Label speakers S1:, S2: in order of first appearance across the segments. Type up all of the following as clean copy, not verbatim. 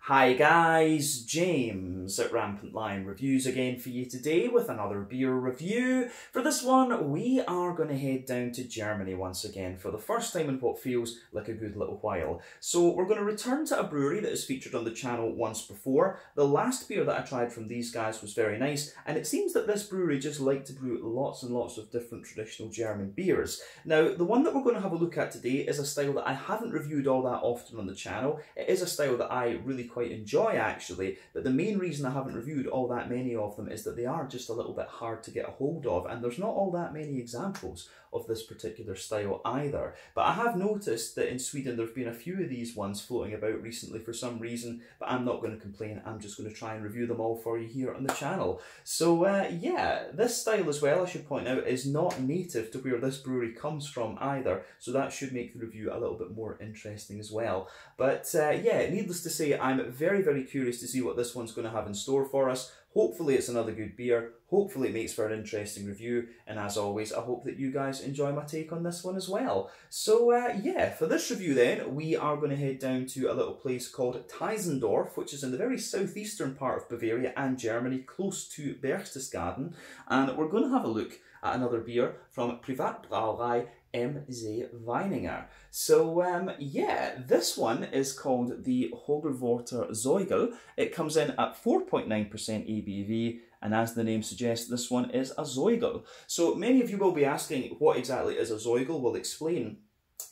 S1: Hi guys, James at RampantLionReviews again for you today with another beer review. For this one, we are going to head down to Germany once again for the first time in what feels like a good little while. So we're going to return to a brewery that has featured on the channel once before. The last beer that I tried from these guys was very nice, and it seems that this brewery just like to brew lots and lots of different traditional German beers. Now, the one that we're going to have a look at today is a style that I haven't reviewed all that often on the channel. It is a style that I really quite enjoy actually, but the main reason I haven't reviewed all that many of them is that they are just a little bit hard to get a hold of, and there's not all that many examples of this particular style either. But I have noticed that in Sweden there's been a few of these ones floating about recently for some reason, but I'm not going to complain. I'm just going to try and review them all for you here on the channel. So yeah, this style as well, I should point out, is not native to where this brewery comes from either, so that should make the review a little bit more interesting as well. But yeah, needless to say, I'm very curious to see what this one's going to have in store for us. Hopefully it's another good beer, hopefully it makes for an interesting review, and as always I hope that you guys enjoy my take on this one as well. So yeah, for this review then, we are going to head down to a little place called Teisendorf, which is in the very southeastern part of Bavaria and Germany, close to Berchtesgaden, and we're going to have a look at another beer from Privatbrauerei M.C. Wieninger. So yeah, this one is called the Höglwörther Zoigl. It comes in at 4.9% ABV, and as the name suggests, this one is a Zoigl. So many of you will be asking, what exactly is a Zoigl? We'll explain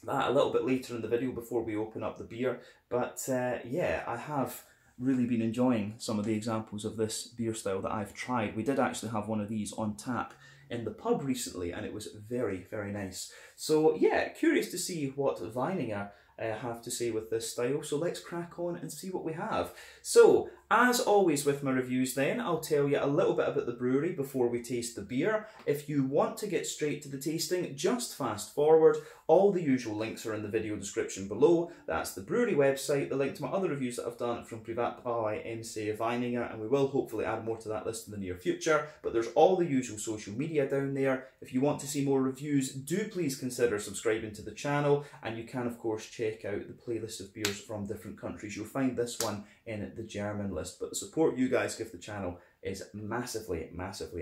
S1: that a little bit later in the video before we open up the beer. But yeah, I have really been enjoying some of the examples of this beer style that I've tried. We did actually have one of these on tap in the pub recently, and it was very nice. So yeah, curious to see what Wieninger have to say with this style, so let's crack on and see what we have. So, as always with my reviews then, I'll tell you a little bit about the brewery before we taste the beer. If you want to get straight to the tasting, just fast forward. All the usual links are in the video description below. That's the brewery website, the link to my other reviews that I've done from Privatbrauerei M.C. Wieninger, and we will hopefully add more to that list in the near future, but there's all the usual social media down there. If you want to see more reviews, do please consider subscribing to the channel, and you can of course check out the playlist of beers from different countries. You'll find this one in the German list, but the support you guys give the channel is massively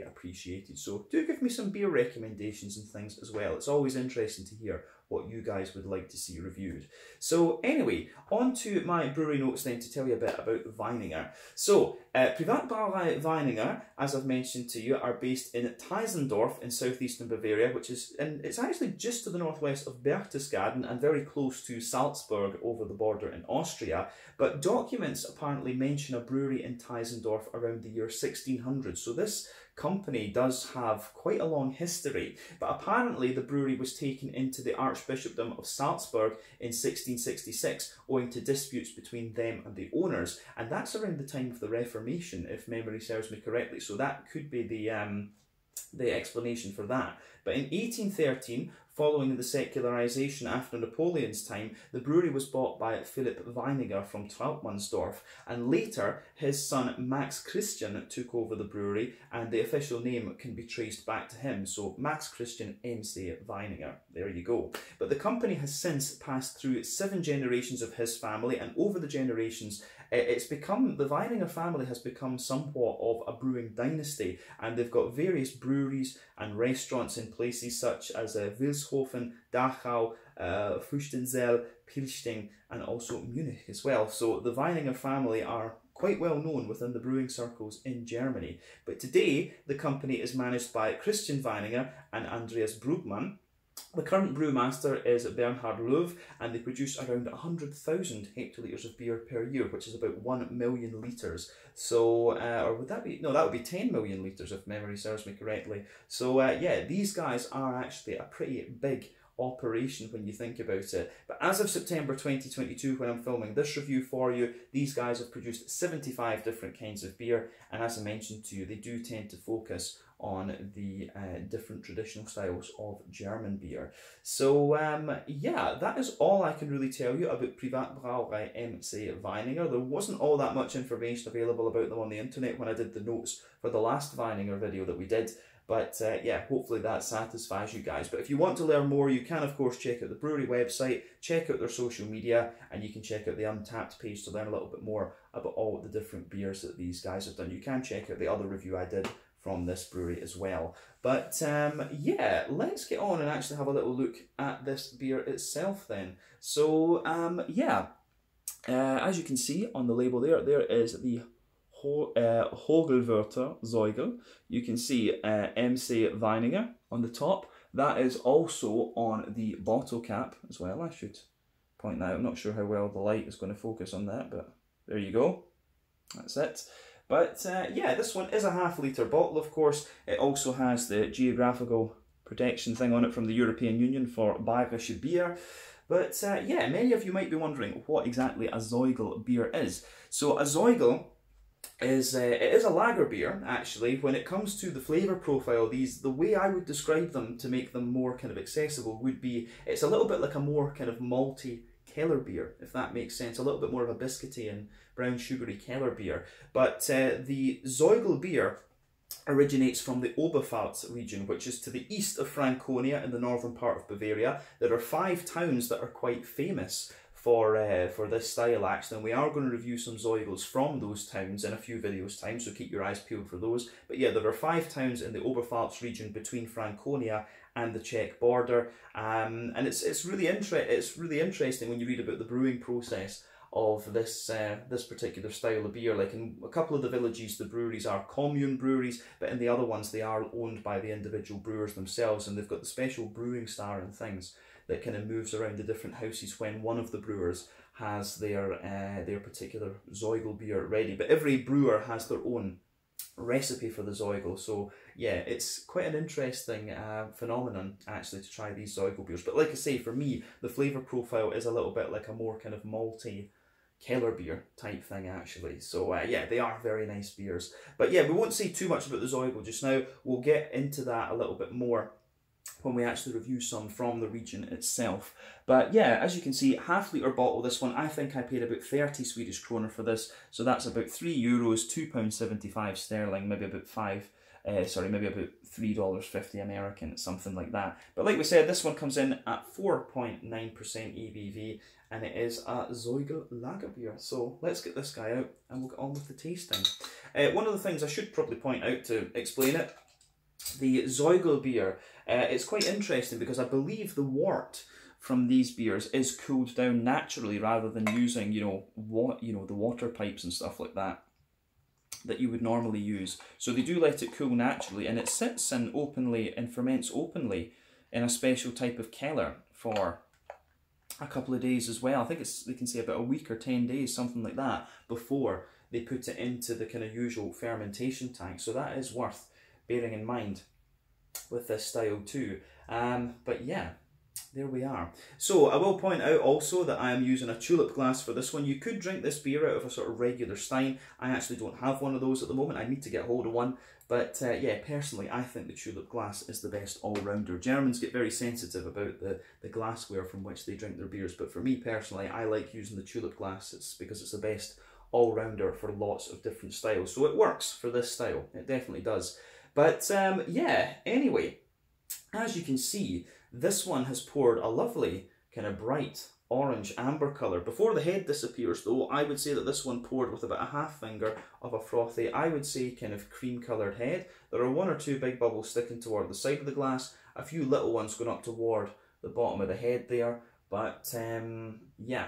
S1: appreciated. So do give me some beer recommendations and things as well. It's always interesting to hear what you guys would like to see reviewed. So anyway, on to my brewery notes then to tell you a bit about Wieninger. So Privatbrauerei Wieninger, as I've mentioned to you, are based in Teisendorf in southeastern Bavaria, which is, and it's actually just to the northwest of Berchtesgaden and very close to Salzburg over the border in Austria. But documents apparently mention a brewery in Teisendorf around the year 1600. So this company does have quite a long history, but apparently the brewery was taken into the Archbishopdom of Salzburg in 1666 owing to disputes between them and the owners, and that's around the time of the Reformation, if memory serves me correctly, so that could be the explanation for that. But in 1813, following the secularization after Napoleon's time, the brewery was bought by Philipp Wieninger from Trautmannsdorf, and later his son Max Christian took over the brewery, and the official name can be traced back to him, so Max Christian M.C. Wieninger. There you go. But the company has since passed through 7 generations of his family, and over the generations it's become, the Wieninger family has become somewhat of a brewing dynasty, and they've got various breweries and restaurants in places such as Vilshofen, Dachau, Fürstenzell, Pilchting, and also Munich as well. So the Wieninger family are quite well known within the brewing circles in Germany. But today the company is managed by Christian Wieninger and Andreas Brugmann. The current brewmaster is Bernhard Löw, and they produce around 100,000 hectolitres of beer per year, which is about 1 million litres. So, or would that be, no, that would be 10 million litres if memory serves me correctly. So yeah, these guys are actually a pretty big operation when you think about it. But as of September 2022, when I'm filming this review for you, these guys have produced 75 different kinds of beer, and as I mentioned to you, they do tend to focus on the different traditional styles of German beer. So yeah, that is all I can really tell you about Privatbrauerei M.C. Wieninger. There wasn't all that much information available about them on the internet when I did the notes for the last Wieninger video that we did, But yeah, hopefully that satisfies you guys. But if you want to learn more, you can of course check out the brewery website, check out their social media, and you can check out the Untappd page to learn a little bit more about all the different beers that these guys have done. You can check out the other review I did from this brewery as well. But yeah, let's get on and actually have a little look at this beer itself then. So yeah, as you can see on the label there is the Höglwörther Zoigl. You can see M.C. Wieninger on the top. That is also on the bottle cap as well. I should point that out. I'm not sure how well the light is going to focus on that, but there you go. That's it. But yeah, this one is a half-litre bottle, of course. It also has the geographical protection thing on it from the European Union for Bayerische Bier. But yeah, many of you might be wondering what exactly a Zoigl beer is. So a Zoigl is it is a lager beer, actually. When it comes to the flavour profile, the way I would describe them to make them more kind of accessible would be, it's a little bit like a more kind of malty Keller beer, if that makes sense. A little bit more of a biscuity and brown sugary Keller beer. But the Zoigl beer originates from the Oberpfalz region, which is to the east of Franconia in the northern part of Bavaria. There are 5 towns that are quite famous for this style, actually, and we are going to review some Zoigls from those towns in a few videos time, so keep your eyes peeled for those. But yeah, there are 5 towns in the Oberpfalz region between Franconia and the Czech border, and it's really interesting when you read about the brewing process of this this particular style of beer. Like in a couple of the villages, the breweries are commune breweries, but in the other ones they are owned by the individual brewers themselves, and they've got the special brewing star and things that kind of moves around the different houses when one of the brewers has their particular Zoigl beer ready. But every brewer has their own recipe for the Zoigl, so yeah, it's quite an interesting phenomenon actually to try these Zoigl beers. But like I say, for me, the flavour profile is a little bit like a more kind of malty Keller beer type thing, actually. So yeah, they are very nice beers. But yeah, we won't say too much about the Zoigl just now. We'll get into that a little bit more when we actually review some from the region itself. But yeah, as you can see, half-litre bottle, this one, I think I paid about 30 Swedish kronor for this, so that's about €3, £2.75 sterling, maybe about maybe about $3.50 American, something like that. But like we said, this one comes in at 4.9% ABV, and it is a Zoigl lager beer. So let's get this guy out and we'll get on with the tasting. One of the things I should probably point out to explain it, the Zoigl beer, it's quite interesting because I believe the wort from these beers is cooled down naturally rather than using, the water pipes and stuff like that you would normally use. So they do let it cool naturally, and it sits in openly and ferments openly in a special type of Keller for a couple of days as well. I think they can say about a week or 10 days, something like that, before they put it into the kind of usual fermentation tank. So that is worth bearing in mind with this style too. But yeah, there we are. So I will point out also that I am using a tulip glass for this one. You could drink this beer out of a sort of regular stein. I actually don't have one of those at the moment. I need to get hold of one. But yeah, personally, I think the tulip glass is the best all-rounder. Germans get very sensitive about the glassware from which they drink their beers. But for me personally, I like using the tulip glass. It's because it's the best all-rounder for lots of different styles. So it works for this style. It definitely does. But yeah, anyway, as you can see, this one has poured a lovely kind of bright orange amber colour. Before the head disappears though, I would say that this one poured with about a half finger of a frothy, I would say kind of cream coloured head. There are 1 or 2 big bubbles sticking toward the side of the glass, a few little ones going up toward the bottom of the head there, but yeah,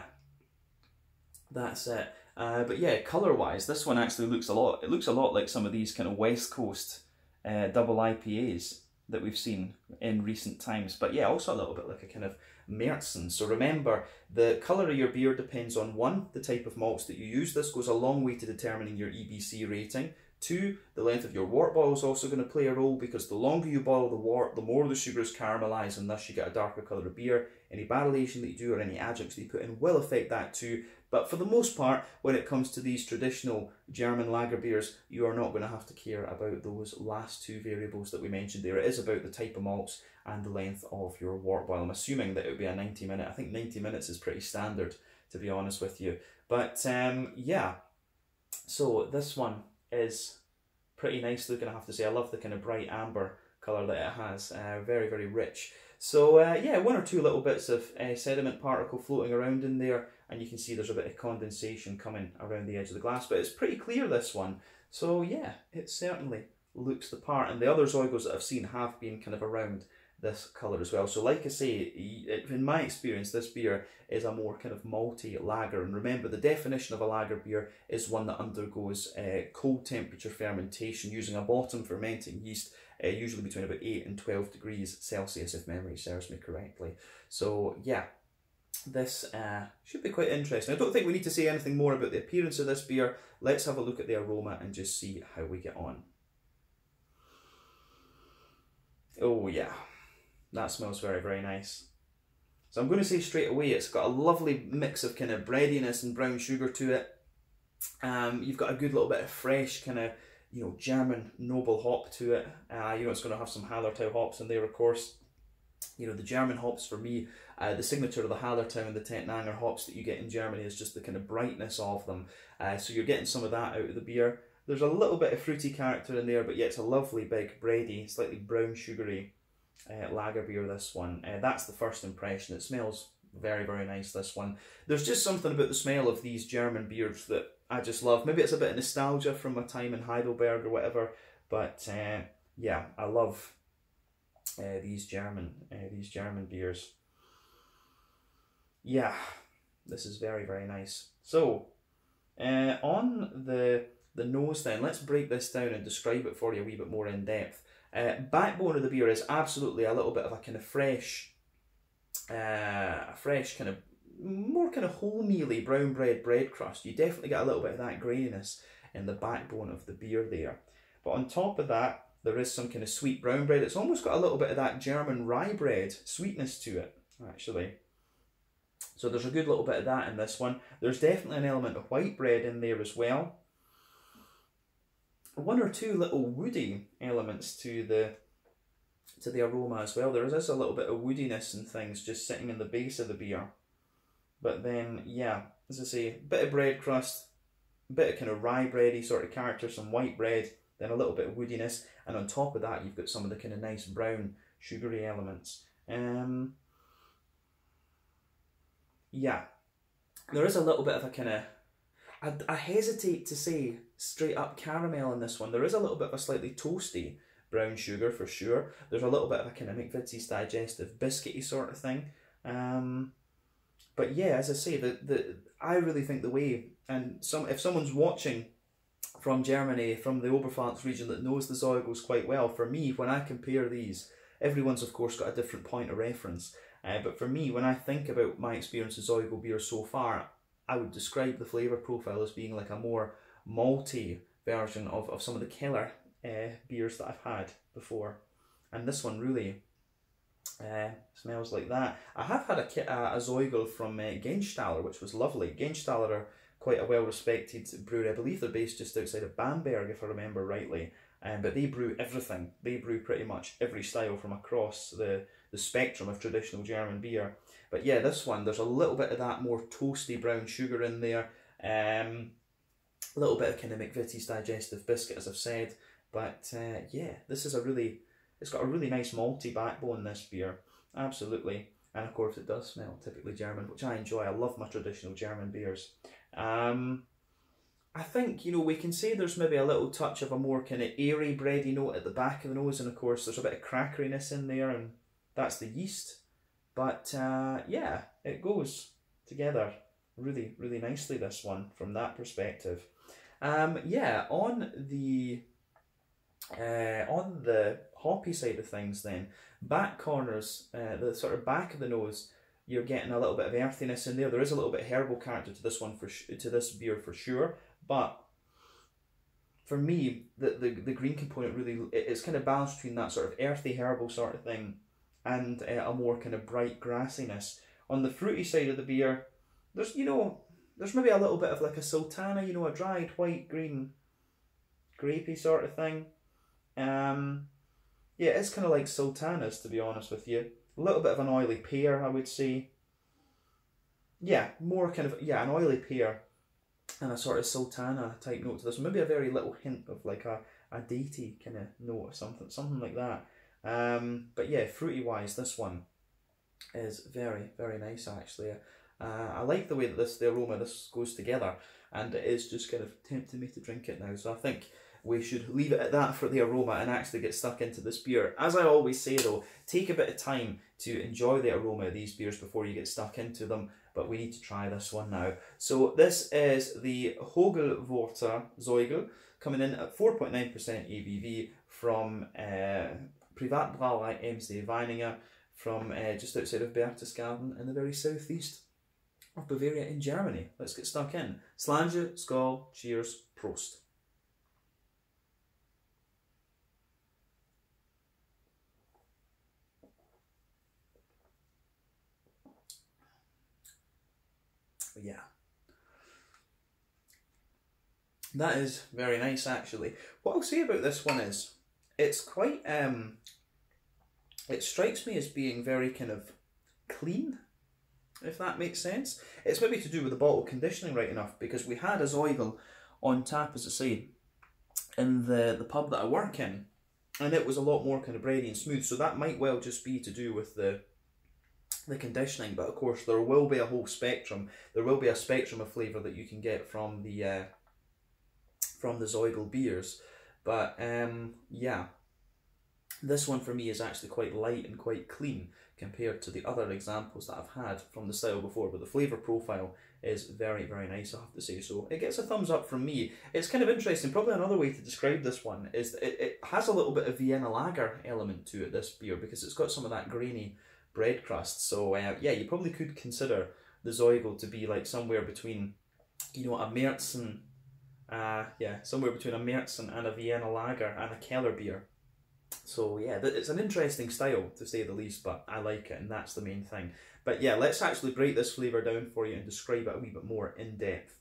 S1: that's it. But yeah, colour wise, this one actually looks a lot like some of these kind of West Coast double IPAs that we've seen in recent times. But yeah, also a little bit like a kind of Märzen. So remember, the colour of your beer depends on 1, the type of malts that you use. This goes a long way to determining your EBC rating. 2, the length of your wort boil is also going to play a role, because the longer you boil the wort, the more the sugars caramelise, and thus you get a darker colour of beer. Any barrel aging that you do or any adjuncts that you put in will affect that too. But for the most part, when it comes to these traditional German lager beers, you are not going to have to care about those last 2 variables that we mentioned there. It is about the type of malts and the length of your wort boil. I'm assuming that it would be a 90-minute. I think 90 minutes is pretty standard, to be honest with you. But yeah, so this one is pretty nice looking, I have to say. I love the kind of bright amber colour that it has. Very, very rich. So yeah, one or two little bits of sediment particle floating around in there, and you can see there's a bit of condensation coming around the edge of the glass, but it's pretty clear, this one. So yeah, it certainly looks the part, and the other Zoigls that I've seen have been kind of around this colour as well. So like I say, in my experience, this beer is a more kind of malty lager. And remember, the definition of a lager beer is one that undergoes cold temperature fermentation using a bottom fermenting yeast, usually between about 8 and 12 degrees Celsius, if memory serves me correctly. So yeah, this should be quite interesting. I don't think we need to say anything more about the appearance of this beer. Let's have a look at the aroma and just see how we get on. Oh yeah, that smells very, very nice. So I'm going to say straight away, it's got a lovely mix of kind of breadiness and brown sugar to it. You've got a good little bit of fresh kind of, you know, German noble hop to it. You know, it's going to have some Hallertau hops in there, of course. You know, the German hops for me, the signature of the Hallertau and the Tettnanger hops that you get in Germany is just the kind of brightness of them. So you're getting some of that out of the beer. There's a little bit of fruity character in there, but yeah, it's a lovely, big, bready, slightly brown sugary lager beer, this one. That's the first impression. It smells very, very nice, this one. There's just something about the smell of these German beers that I just love. Maybe it's a bit of nostalgia from my time in Heidelberg or whatever, but yeah, I love these German beers. Yeah, this is very, very nice. So on the nose then, let's break this down and describe it for you a wee bit more in depth. Backbone of the beer is absolutely a little bit of a kind of fresh kind of, more kind of wholemeally brown bread crust. You definitely get a little bit of that graininess in the backbone of the beer there. But on top of that, there is some kind of sweet brown bread. It's almost got a little bit of that German rye bread sweetness to it, actually. So there's a good little bit of that in this one. There's definitely an element of white bread in there as well. One or two little woody elements to the aroma as well. There is a little bit of woodiness and things just sitting in the base of the beer. But then, yeah, as I say, a bit of bread crust, a bit of kind of rye bready sort of character, some white bread, then a little bit of woodiness, and on top of that you've got some of the kind of nice brown sugary elements. Yeah, there is a little bit of a kind of, I hesitate to say straight up caramel in this one. There is a little bit of a slightly toasty brown sugar for sure. There's a little bit of a kind of McVitie's digestive biscuity sort of thing. But yeah, as I say, I really think the way, and if someone's watching from Germany, from the Oberpfalz region that knows the Zoigls quite well, for me, when I compare these, everyone's of course got a different point of reference. But for me, when I think about my experience of Zoigl beer so far, I would describe the flavour profile as being like a more malty version of some of the Keller beers that I've had before. And this one really smells like that. I have had a Zoigl from Genstaller, which was lovely. Genstaller are quite a well-respected brewery. I believe they're based just outside of Bamberg, if I remember rightly. But they brew everything. They brew pretty much every style from across the spectrum of traditional German beer. But yeah, this one, there's a little bit of that more toasty brown sugar in there. A little bit of kind of McVitie's digestive biscuit, as I've said. But yeah, this is it's got a really nice malty backbone, this beer. Absolutely. And of course it does smell typically German, which I enjoy. I love my traditional German beers. I think, you know, we can say there's maybe a little touch of a more kind of airy, bready note at the back of the nose, and of course there's a bit of crackeriness in there, and that's the yeast. But yeah, it goes together really, really nicely, this one, from that perspective. Yeah, on the hoppy side of things then, back corners, the sort of back of the nose, you're getting a little bit of earthiness in there. There is a little bit of herbal character to this one, to this beer for sure. But for me, the green component really, it's kind of balanced between that sort of earthy herbal sort of thing and a more kind of bright grassiness. On the fruity side of the beer, there's maybe a little bit of like a sultana, you know, a dried white green grapey sort of thing. Yeah, it's kind of like sultanas, to be honest with you. A little bit of an oily pear, I would say. Yeah, more kind of, yeah, an oily pear and a sort of sultana type note to this. Maybe a very little hint of like a datey kind of note or something like that. But yeah, fruity wise, this one is very, very nice actually. I like the way that the aroma this goes together, and it is just kind of tempting me to drink it now. So I think we should leave it at that for the aroma and actually get stuck into this beer. As I always say though, take a bit of time to enjoy the aroma of these beers before you get stuck into them, but we need to try this one now. So this is the Höglwörther Zoigl, coming in at 4.9% ABV from Privatbrauerei M.C. Wieninger, from just outside of Berchtesgaden in the very southeast of Bavaria in Germany. Let's get stuck in. Slange, Skål, cheers, Prost. Yeah, that is very nice actually. What I'll say about this one is it's quite it strikes me as being very kind of clean, if that makes sense. It's maybe to do with the bottle conditioning right enough, because we had a Zoigl on tap, as I say, in the pub that I work in, and it was a lot more kind of bready and smooth, so that might well just be to do with the conditioning. But of course there will be a whole spectrum. There will be a spectrum of flavour that you can get from the Zoigl beers. But yeah, this one for me is actually quite light and quite clean compared to the other examples that I've had from the style before, but the flavour profile is very, very nice, I have to say. So it gets a thumbs up from me. It's kind of interesting. Probably another way to describe this one is that it has a little bit of Vienna lager element to it, this beer, because it's got some of that grainy bread crust. So yeah, you probably could consider the Zoigl to be like somewhere between, you know, a Märzen, yeah, somewhere between a Märzen and a Vienna lager and a Keller beer. So yeah, it's an interesting style to say the least, but I like it, and that's the main thing. But yeah, let's actually break this flavour down for you and describe it a wee bit more in depth.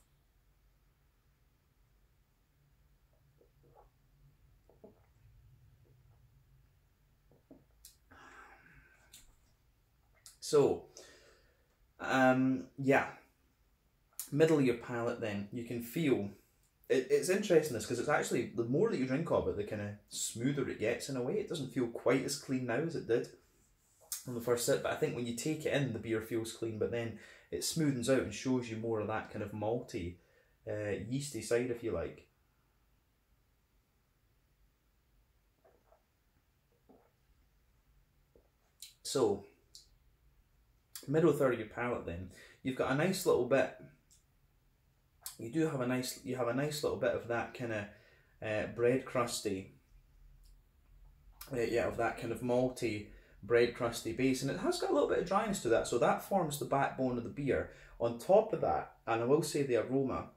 S1: So, yeah, middle of your palate then, you can feel, it's interesting this, because it's actually, the more that you drink of it, the kind of smoother it gets in a way. It doesn't feel quite as clean now as it did on the first sip, but I think when you take it in, the beer feels clean, but then it smoothens out and shows you more of that kind of malty, yeasty side, if you like. So, middle third of your palate then, you've got a nice little bit, you have a nice little bit of that kind of bread crusty, yeah, of that kind of malty bread crusty base, and it has got a little bit of dryness to that, so that forms the backbone of the beer. On top of that, and I will say the aroma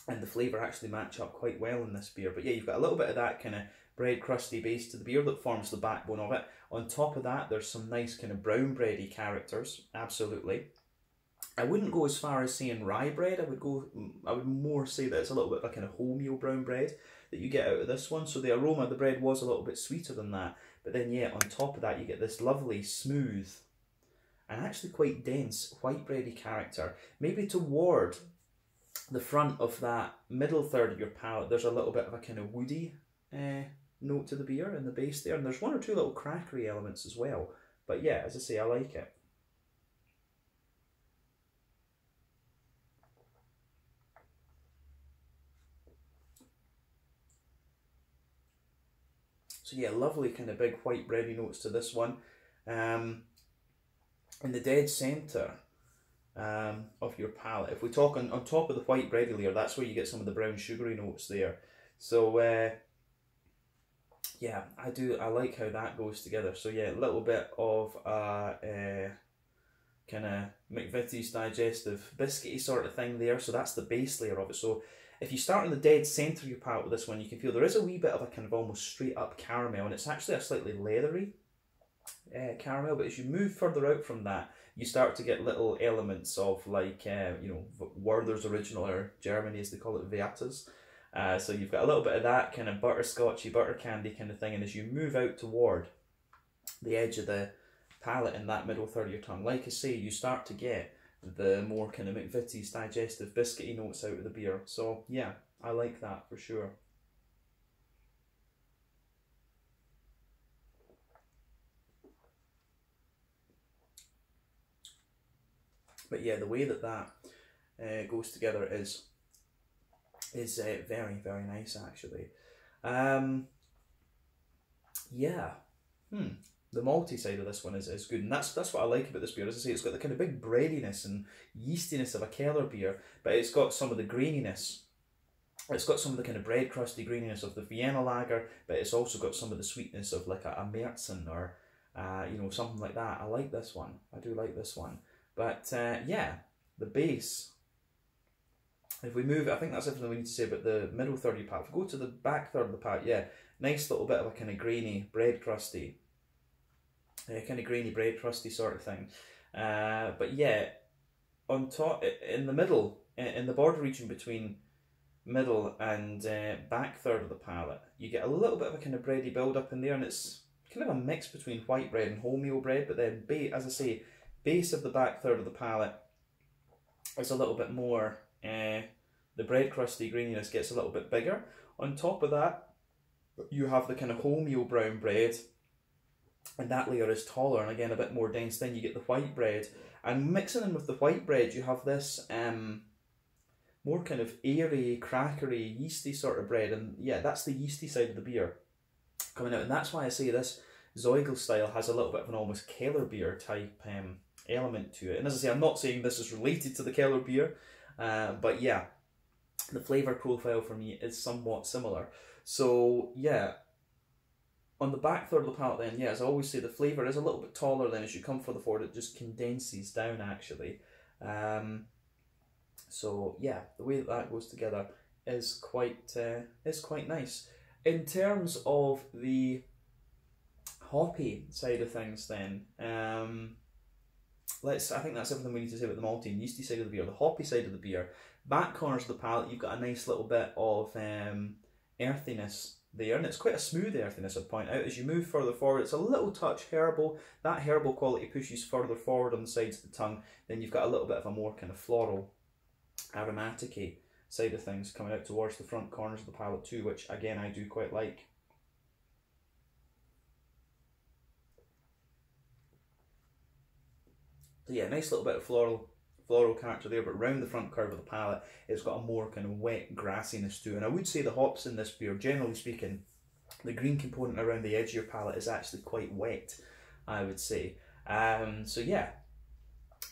S1: and the flavour actually match up quite well in this beer, but yeah, you've got a little bit of that kind of bread crusty base to the beer that forms the backbone of it. On top of that, there's some nice kind of brown bready characters, absolutely. I wouldn't go as far as saying rye bread. I would more say that it's a little bit of a kind of wholemeal brown bread that you get out of this one. So the aroma of the bread was a little bit sweeter than that. But then yeah, on top of that you get this lovely, smooth, and actually quite dense white bready character. Maybe toward the front of that middle third of your palate, there's a little bit of a kind of woody note to the beer in the base there. And there's one or two little crackery elements as well. But yeah, as I say, I like it. So yeah, lovely kind of big white bready notes to this one. In the dead centre of your palate, if we talk on top of the white bready layer, that's where you get some of the brown sugary notes there. So yeah, I like how that goes together. So yeah, a little bit of kind of McVitie's digestive biscuity sort of thing there. So that's the base layer of it. So if you start in the dead centre of your palate with this one, you can feel there is a wee bit of a kind of almost straight up caramel, and it's actually a slightly leathery caramel. But as you move further out from that, you start to get little elements of like, you know, Werther's Original, or Germany as they call it, Werther's. So you've got a little bit of that kind of butterscotchy, butter candy kind of thing, and as you move out toward the edge of the palate in that middle third of your tongue, like I say, you start to get the more kind of McVitie's digestive biscuity notes out of the beer. So yeah, I like that for sure. But yeah, the way that that goes together is very, very nice actually. Yeah. The malty side of this one is good, and that's what I like about this beer. As I say, it's got the kind of big breadiness and yeastiness of a Keller beer, but it's got some of the graininess. It's got some of the kind of bread crusty graininess of the Vienna lager, but it's also got some of the sweetness of like a Märzen or you know, something like that. I like this one. I do like this one. But yeah, the base. If we move, I think that's everything we need to say about the middle third of your palate. If we go to the back third of the palate, yeah, nice little bit of a kind of grainy bread crusty. Kind of grainy bread crusty sort of thing. But yeah, on top, in the middle, in the border region between middle and back third of the palate, you get a little bit of a kind of bready build up in there, and it's kind of a mix between white bread and wholemeal bread. But then, as I say, base of the back third of the palate is a little bit more. The bread crusty graininess gets a little bit bigger. On top of that, you have the kind of wholemeal brown bread, and that layer is taller and again a bit more dense. Then you get the white bread, and mixing in with the white bread, you have this more kind of airy, crackery, yeasty sort of bread, and yeah, that's the yeasty side of the beer coming out, and that's why I say this Zoigl style has a little bit of an almost Keller beer type element to it. And as I say, I'm not saying this is related to the Keller beer, but yeah, the flavour profile for me is somewhat similar. So yeah, on the back third of the palate then, yeah, as I always say, the flavour is a little bit taller then as you come further forward. It just condenses down actually. So yeah, the way that that goes together is quite nice. In terms of the hoppy side of things then, I think that's everything we need to say about the malty and yeasty side of the beer. The hoppy side of the beer, back corners of the palate, you've got a nice little bit of earthiness there, and it's quite a smooth earthiness, I'd point out. As you move further forward, it's a little touch herbal. That herbal quality pushes further forward on the sides of the tongue. Then you've got a little bit of a more kind of floral, aromatic-y side of things coming out towards the front corners of the palate too, which again I do quite like. So yeah, nice little bit of floral character there, but round the front curve of the palate, it's got a more kind of wet grassiness to it. And I would say the hops in this beer, generally speaking, the green component around the edge of your palate is actually quite wet, I would say. So yeah,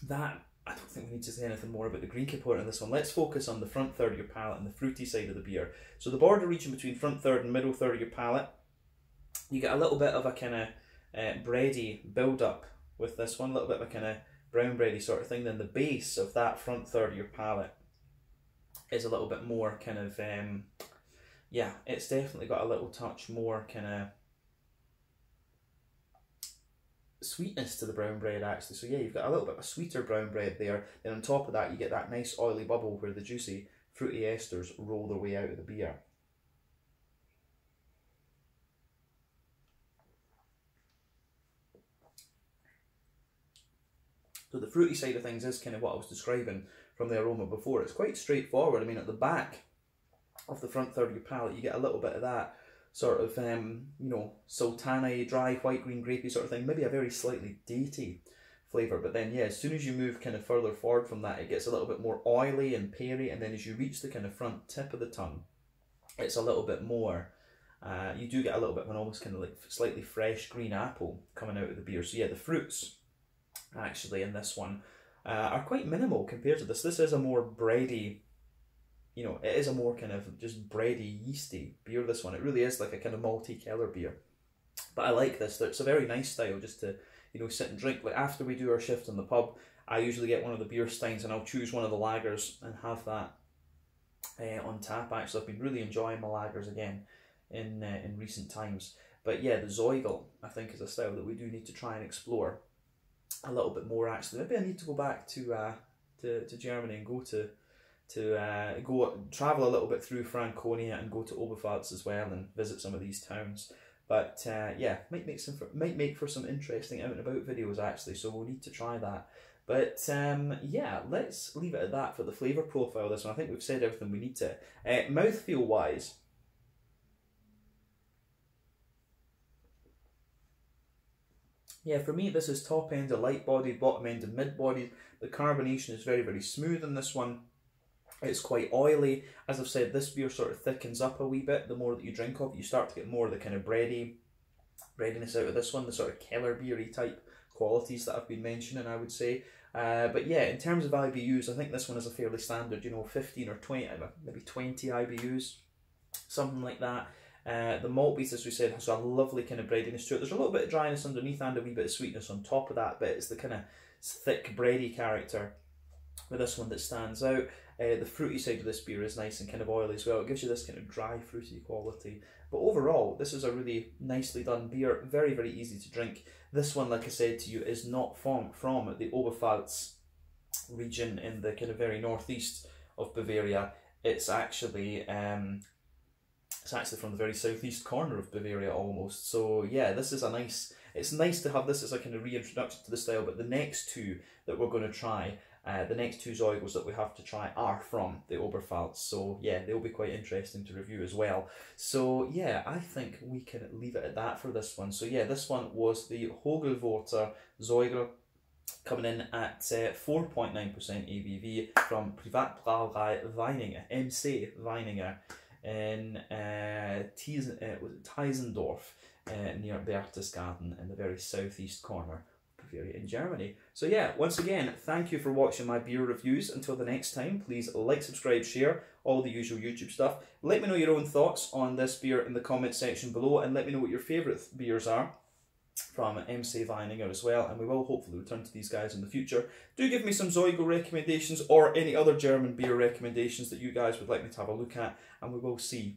S1: that, I don't think we need to say anything more about the green component of this one. Let's focus on the front third of your palate and the fruity side of the beer. So the border region between front third and middle third of your palate, you get a little bit of a kind of bready build up with this one, a little bit of a kind of brown bready sort of thing. Then the base of that front third of your palate is a little bit more kind of yeah, it's definitely got a little touch more kind of sweetness to the brown bread actually. So yeah, you've got a little bit of a sweeter brown bread there. Then on top of that, you get that nice oily bubble where the juicy fruity esters roll their way out of the beer. So the fruity side of things is kind of what I was describing from the aroma before. It's quite straightforward. I mean, at the back of the front third of your palate, you get a little bit of that sort of, you know, sultana, dry, white, green, grapey sort of thing. Maybe a very slightly datey flavour. But then, yeah, as soon as you move kind of further forward from that, it gets a little bit more oily and peary. And then as you reach the kind of front tip of the tongue, it's a little bit more, you do get a little bit of an almost kind of like slightly fresh green apple coming out of the beer. So yeah, the fruits actually in this one are quite minimal compared to this. This is a more bready, you know, it is a more kind of just bready, yeasty beer, this one. It really is like a kind of malty Keller beer. But I like this. It's a very nice style just to, you know, sit and drink. Like after we do our shift in the pub, I usually get one of the beer steins and I'll choose one of the lagers and have that on tap. Actually, I've been really enjoying my lagers again in recent times. But yeah, the Zoigl, I think, is a style that we do need to try and explore a little bit more actually. Maybe I need to go back to Germany and go travel a little bit through Franconia and go to Oberpfalz as well and visit some of these towns. But yeah, might make for some interesting out and about videos actually, so we'll need to try that. But yeah, let's leave it at that for the flavour profile of this one. I think we've said everything we need to. Mouthfeel wise, Yeah, for me, this is top end of light bodied, bottom end of mid bodied. The carbonation is very, very smooth in this one. It's quite oily. As I've said, this beer sort of thickens up a wee bit. The more that you drink of it, you start to get more of the kind of breadiness out of this one, the sort of Keller beery type qualities that I've been mentioning, I would say. But yeah, in terms of IBUs, I think this one is a fairly standard, 15 or 20, maybe 20 IBUs, something like that. The malt base, as we said, has a lovely kind of breadiness to it. There's a little bit of dryness underneath and a wee bit of sweetness on top of that, but it's the kind of thick, bready character with this one that stands out. The fruity side of this beer is nice and kind of oily as well. It gives you this kind of dry, fruity quality. But overall, this is a really nicely done beer. Very, very easy to drink. This one, like I said to you, is not from the Oberpfalz region in the kind of very northeast of Bavaria. It's actually from the very southeast corner of Bavaria almost. So yeah, this is it's nice to have this as a kind of reintroduction to the style. But the next two that we're going to try, the next two Zoigls that we have to try are from the Oberpfalz. So yeah, they'll be quite interesting to review as well. So yeah, I think we can leave it at that for this one. So yeah, this one was the Höglwörther Zoigl, coming in at 4.9% ABV from Privatbrauerei Wieninger, M.C. Wieninger, in Teisendorf, near Berchtesgaden in the very southeast corner of Bavaria in Germany. So yeah, once again, thank you for watching my beer reviews. Until the next time, please like, subscribe, share, all the usual YouTube stuff. Let me know your own thoughts on this beer in the comment section below, and let me know what your favourite beers are from M.C. Wieninger as well, and we will hopefully return to these guys in the future. Do give me some Zoigl recommendations or any other German beer recommendations that you guys would like me to have a look at, and we will see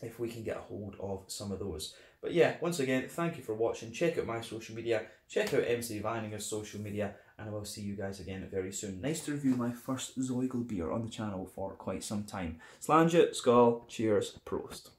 S1: if we can get a hold of some of those. But yeah, once again, thank you for watching. Check out my social media, check out M.C. Weininger's social media, and I will see you guys again very soon. Nice to review my first Zoigl beer on the channel for quite some time. Slange, skål, cheers, prost.